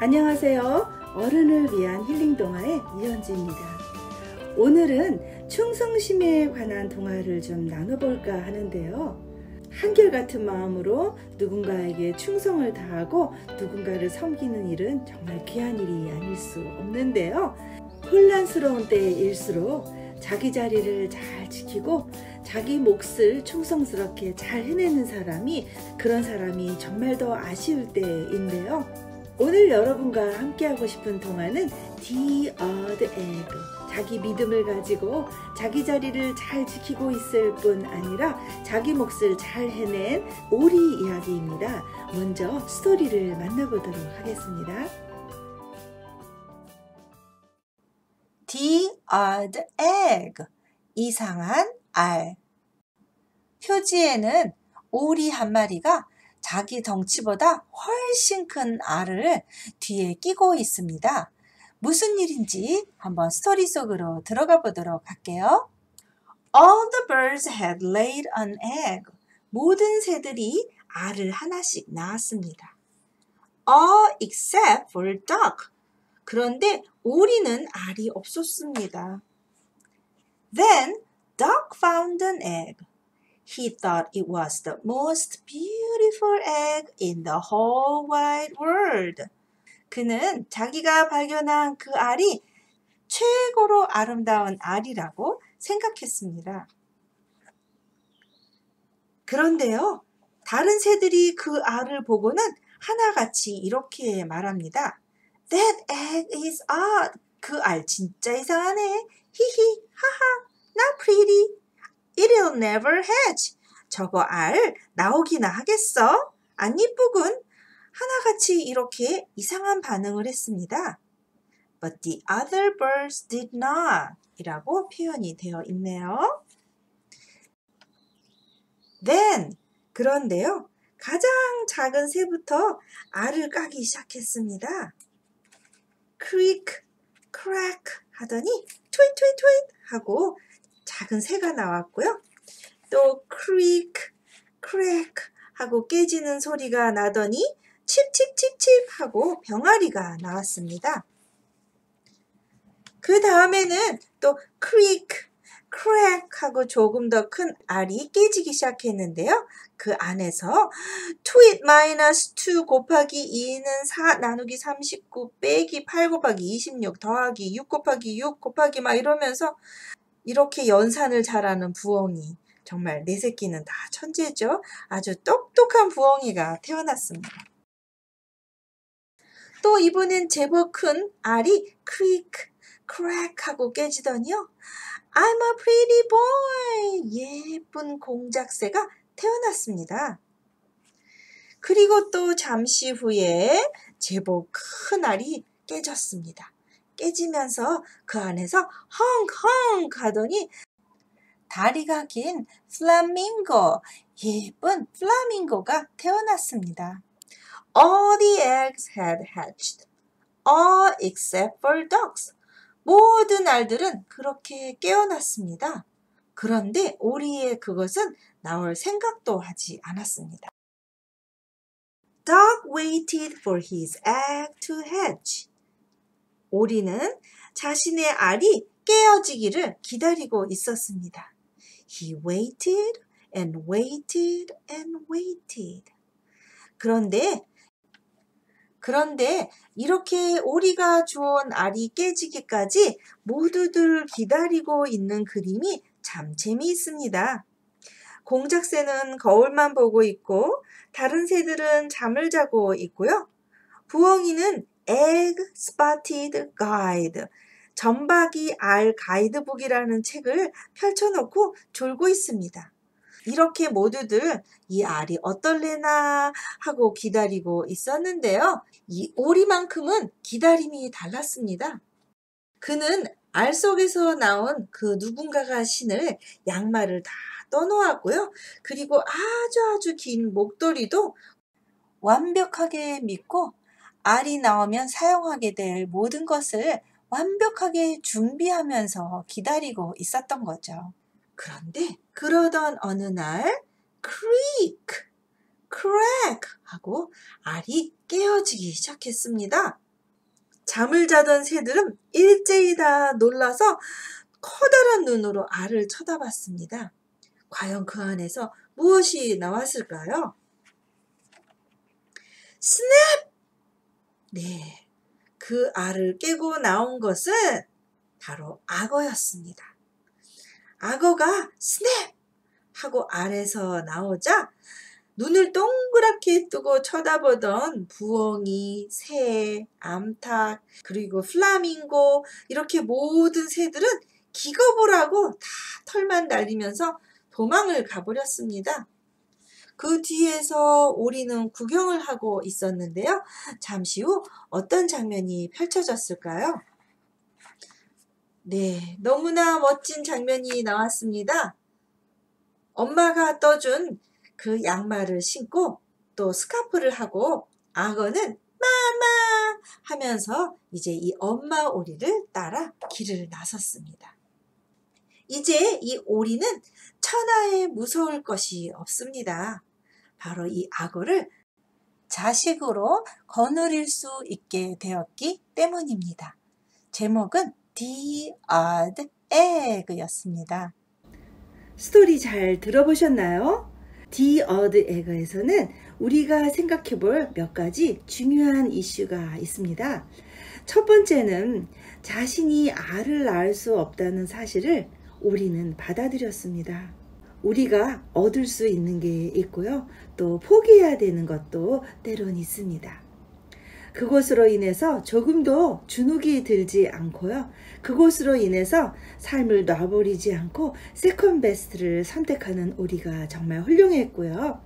안녕하세요. 어른을 위한 힐링 동화의 이현주입니다. 오늘은 충성심에 관한 동화를 좀 나눠볼까 하는데요. 한결같은 마음으로 누군가에게 충성을 다하고 누군가를 섬기는 일은 정말 귀한 일이 아닐 수 없는데요. 혼란스러운 때일수록 자기 자리를 잘 지키고 자기 몫을 충성스럽게 잘 해내는 사람이, 그런 사람이 정말 더 아쉬울 때인데요. 오늘 여러분과 함께 하고 싶은 동화는 The Odd Egg, 자기 믿음을 가지고 자기 자리를 잘 지키고 있을 뿐 아니라 자기 몫을 잘 해낸 오리 이야기입니다. 먼저 스토리를 만나보도록 하겠습니다. The Odd Egg, 이상한 알. 표지에는 오리 한 마리가 자기 덩치보다 훨씬 큰 알을 뒤에 끼고 있습니다. 무슨 일인지 한번 스토리 속으로 들어가 보도록 할게요. All the birds had laid an egg. 모든 새들이 알을 하나씩 낳았습니다. All except for duck. 그런데 오리는 알이 없었습니다. Then duck found an egg. He thought it was the most beautiful egg in the whole wide world. 그는 자기가 발견한 그 알이 최고로 아름다운 알이라고 생각했습니다. 그런데요, 다른 새들이 그 알을 보고는 하나같이 이렇게 말합니다. That egg is odd. 그 알 진짜 이상하네. 히히, 하하, not pretty. It'll never hatch. 저거 알 나오기나 하겠어? 안 이쁘군. 하나같이 이렇게 이상한 반응을 했습니다. But the other birds did not. 이라고 표현이 되어 있네요. Then, 그런데요, 가장 작은 새부터 알을 까기 시작했습니다. Creak, crack 하더니 tweet, tweet, tweet 하고 작은 새가 나왔고요. 또 creak, crack 하고 깨지는 소리가 나더니 칩칩칩칩 하고 병아리가 나왔습니다. 그 다음에는 또 creak, crack 하고 조금 더 큰 알이 깨지기 시작했는데요. 그 안에서 tweet 마이너스 2 곱하기 2는 4 나누기 39 빼기 8 곱하기 26 더하기 6 곱하기 6 곱하기 막 이러면서 이렇게 연산을 잘하는 부엉이, 정말 내 새끼는 다 천재죠. 아주 똑똑한 부엉이가 태어났습니다. 또 이번엔 제법 큰 알이 creak, crack 하고 깨지더니요. I'm a pretty boy. 예쁜 공작새가 태어났습니다. 그리고 또 잠시 후에 제법 큰 알이 깨졌습니다. 깨지면서 그 안에서 헝헝 하더니 다리가 긴 플라밍고, 예쁜 플라밍고가 태어났습니다. All the eggs had hatched, all except for ducks. 모든 알들은 그렇게 깨어났습니다. 그런데 오리의 그것은 나올 생각도 하지 않았습니다. Duck waited for his egg to hatch. 오리는 자신의 알이 깨어지기를 기다리고 있었습니다. He waited and waited and waited. 그런데 이렇게 오리가 주운 알이 깨지기까지 모두들 기다리고 있는 그림이 참 재미있습니다. 공작새는 거울만 보고 있고 다른 새들은 잠을 자고 있고요. 부엉이는 Egg Spotted Guide, 점박이 알 가이드북이라는 책을 펼쳐놓고 졸고 있습니다. 이렇게 모두들 이 알이 어떨래나 하고 기다리고 있었는데요. 이 오리만큼은 기다림이 달랐습니다. 그는 알 속에서 나온 그 누군가가 신을 양말을 다 떠놓았고요. 그리고 아주 긴 목도리도 완벽하게 믿고 알이 나오면 사용하게 될 모든 것을 완벽하게 준비하면서 기다리고 있었던 거죠. 그런데 그러던 어느 날 creak, crack 하고 알이 깨어지기 시작했습니다. 잠을 자던 새들은 일제히 다 놀라서 커다란 눈으로 알을 쳐다봤습니다. 과연 그 안에서 무엇이 나왔을까요? 스냅! 네, 그 알을 깨고 나온 것은 바로 악어였습니다. 악어가 스냅! 하고 알에서 나오자 눈을 동그랗게 뜨고 쳐다보던 부엉이, 새, 암탉, 그리고 플라밍고 이렇게 모든 새들은 기겁을 하고 다 털만 날리면서 도망을 가버렸습니다. 그 뒤에서 오리는 구경을 하고 있었는데요. 잠시 후 어떤 장면이 펼쳐졌을까요? 네, 너무나 멋진 장면이 나왔습니다. 엄마가 떠준 그 양말을 신고 또 스카프를 하고 악어는 마마 하면서 이제 이 엄마 오리를 따라 길을 나섰습니다. 이제 이 오리는 천하에 무서울 것이 없습니다. 바로 이 악어를 자식으로 거느릴 수 있게 되었기 때문입니다. 제목은 The Odd Egg였습니다. 스토리 잘 들어보셨나요? The Odd Egg에서는 우리가 생각해 볼 몇 가지 중요한 이슈가 있습니다. 첫 번째는 자신이 알을 낳을 수 없다는 사실을 오리는 받아들였습니다. 우리가 얻을 수 있는 게 있고요. 또 포기해야 되는 것도 때론 있습니다. 그것으로 인해서 조금도 주눅이 들지 않고요. 그것으로 인해서 삶을 놔버리지 않고 세컨 베스트를 선택하는 오리가 정말 훌륭했고요.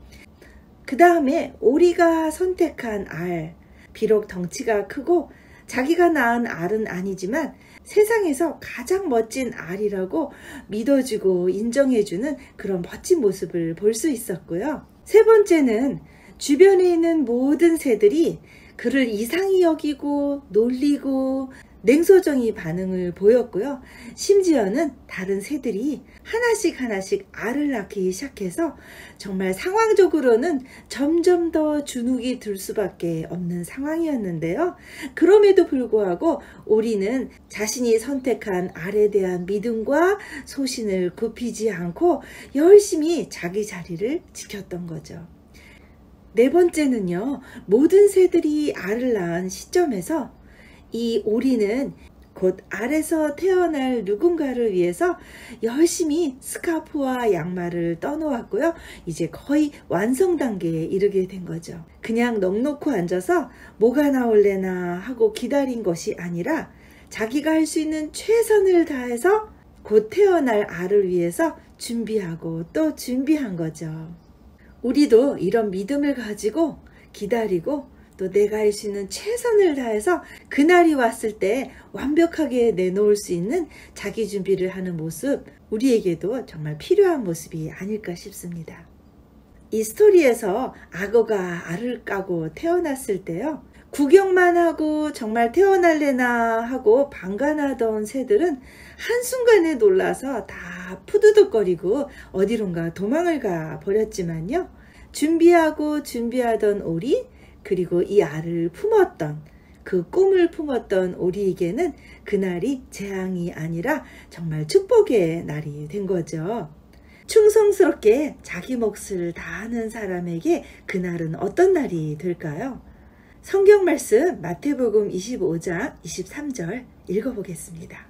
그 다음에 오리가 선택한 알, 비록 덩치가 크고 자기가 낳은 알은 아니지만 세상에서 가장 멋진 알이라고 믿어주고 인정해주는 그런 멋진 모습을 볼 수 있었고요. 세 번째는 주변에 있는 모든 새들이 그를 이상히 여기고 놀리고 냉소적인 반응을 보였고요. 심지어는 다른 새들이 하나씩 알을 낳기 시작해서 정말 상황적으로는 점점 더 주눅이 들 수밖에 없는 상황이었는데요. 그럼에도 불구하고 오리는 자신이 선택한 알에 대한 믿음과 소신을 굽히지 않고 열심히 자기 자리를 지켰던 거죠. 네 번째는요, 모든 새들이 알을 낳은 시점에서 이 오리는 곧 알에서 태어날 누군가를 위해서 열심히 스카프와 양말을 떠놓았고요. 이제 거의 완성 단계에 이르게 된 거죠. 그냥 넋놓고 앉아서 뭐가 나올래나 하고 기다린 것이 아니라 자기가 할 수 있는 최선을 다해서 곧 태어날 알을 위해서 준비하고 또 준비한 거죠. 우리도 이런 믿음을 가지고 기다리고 또 내가 할 수 있는 최선을 다해서 그날이 왔을 때 완벽하게 내놓을 수 있는 자기 준비를 하는 모습, 우리에게도 정말 필요한 모습이 아닐까 싶습니다. 이 스토리에서 악어가 알을 까고 태어났을 때요, 구경만 하고 정말 태어날래나 하고 방관하던 새들은 한순간에 놀라서 다 푸드득거리고 어디론가 도망을 가 버렸지만요, 준비하던 오리, 그리고 이 알을 품었던, 그 꿈을 품었던 오리에게는 그날이 재앙이 아니라 정말 축복의 날이 된 거죠. 충성스럽게 자기 몫을 다하는 사람에게 그날은 어떤 날이 될까요? 성경 말씀 마태복음 25장 23절 읽어보겠습니다.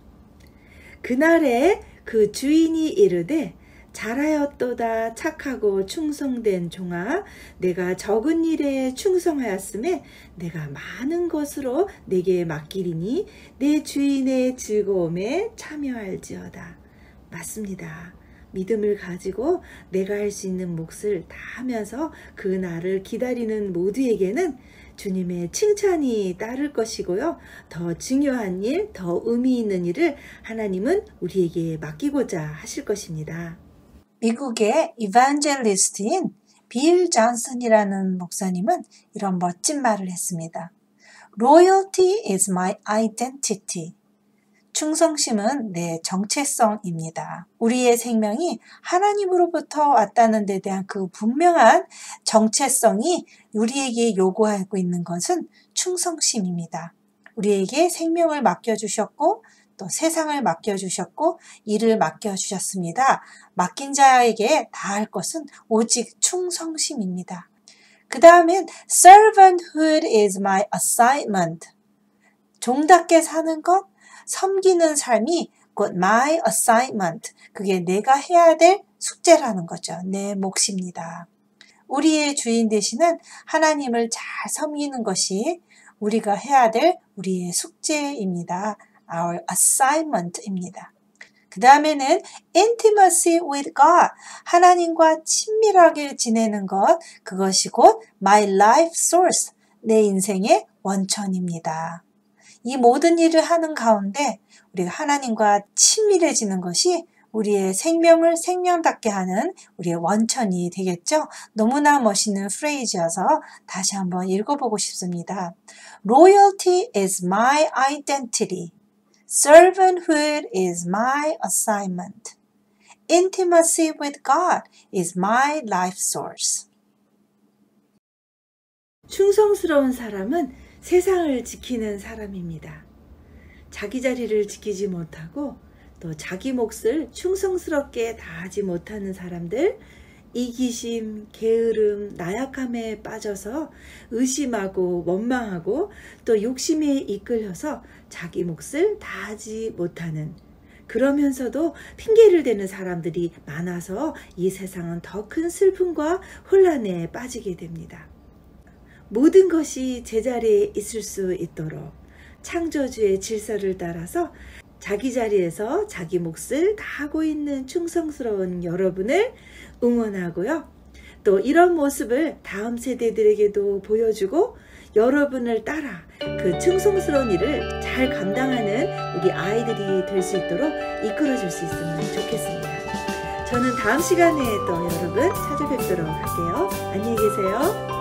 그날에 그 주인이 이르되 잘하였도다 착하고 충성된 종아, 내가 적은 일에 충성하였음에 내가 많은 것으로 내게 맡기리니 내 주인의 즐거움에 참여할지어다. 맞습니다. 믿음을 가지고 내가 할 수 있는 몫을 다하면서 그 날을 기다리는 모두에게는 주님의 칭찬이 따를 것이고요. 더 중요한 일, 더 의미 있는 일을 하나님은 우리에게 맡기고자 하실 것입니다. 미국의 이반젤리스트인 빌 존슨이라는 목사님은 이런 멋진 말을 했습니다. Loyalty is my identity. 충성심은 내 정체성입니다. 우리의 생명이 하나님으로부터 왔다는 데 대한 그 분명한 정체성이 우리에게 요구하고 있는 것은 충성심입니다. 우리에게 생명을 맡겨주셨고 또 세상을 맡겨주셨고 일을 맡겨주셨습니다. 맡긴 자에게 다할 것은 오직 충성심입니다. 그 다음엔 servanthood is my assignment. 종답게 사는 것, 섬기는 삶이 곧 my assignment. 그게 내가 해야 될 숙제라는 거죠. 내 몫입니다. 우리의 주인 되시는 하나님을 잘 섬기는 것이 우리가 해야 될 우리의 숙제입니다. Our assignment입니다. 그 다음에는 intimacy with God. 하나님과 친밀하게 지내는 것. 그것이 곧 my life source. 내 인생의 원천입니다. 이 모든 일을 하는 가운데 우리가 하나님과 친밀해지는 것이 우리의 생명을 생명답게 하는 우리의 원천이 되겠죠. 너무나 멋있는 프레이즈여서 다시 한번 읽어보고 싶습니다. Loyalty is my identity. Servanthood is my assignment. Intimacy with God is my life source. 충성스러운 사람은 세상을 지키는 사람입니다. 자기 자리를 지키지 못하고 또 자기 몫을 충성스럽게 다하지 못하는 사람들, 이기심, 게으름, 나약함에 빠져서 의심하고 원망하고 또 욕심에 이끌려서 자기 몫을 다하지 못하는, 그러면서도 핑계를 대는 사람들이 많아서 이 세상은 더 큰 슬픔과 혼란에 빠지게 됩니다. 모든 것이 제자리에 있을 수 있도록 창조주의 질서를 따라서 자기 자리에서 자기 몫을 다하고 있는 충성스러운 여러분을 응원하고요. 또 이런 모습을 다음 세대들에게도 보여주고 여러분을 따라 그 충성스러운 일을 잘 감당하는 우리 아이들이 될 수 있도록 이끌어줄 수 있으면 좋겠습니다. 저는 다음 시간에 또 여러분 찾아뵙도록 할게요. 안녕히 계세요.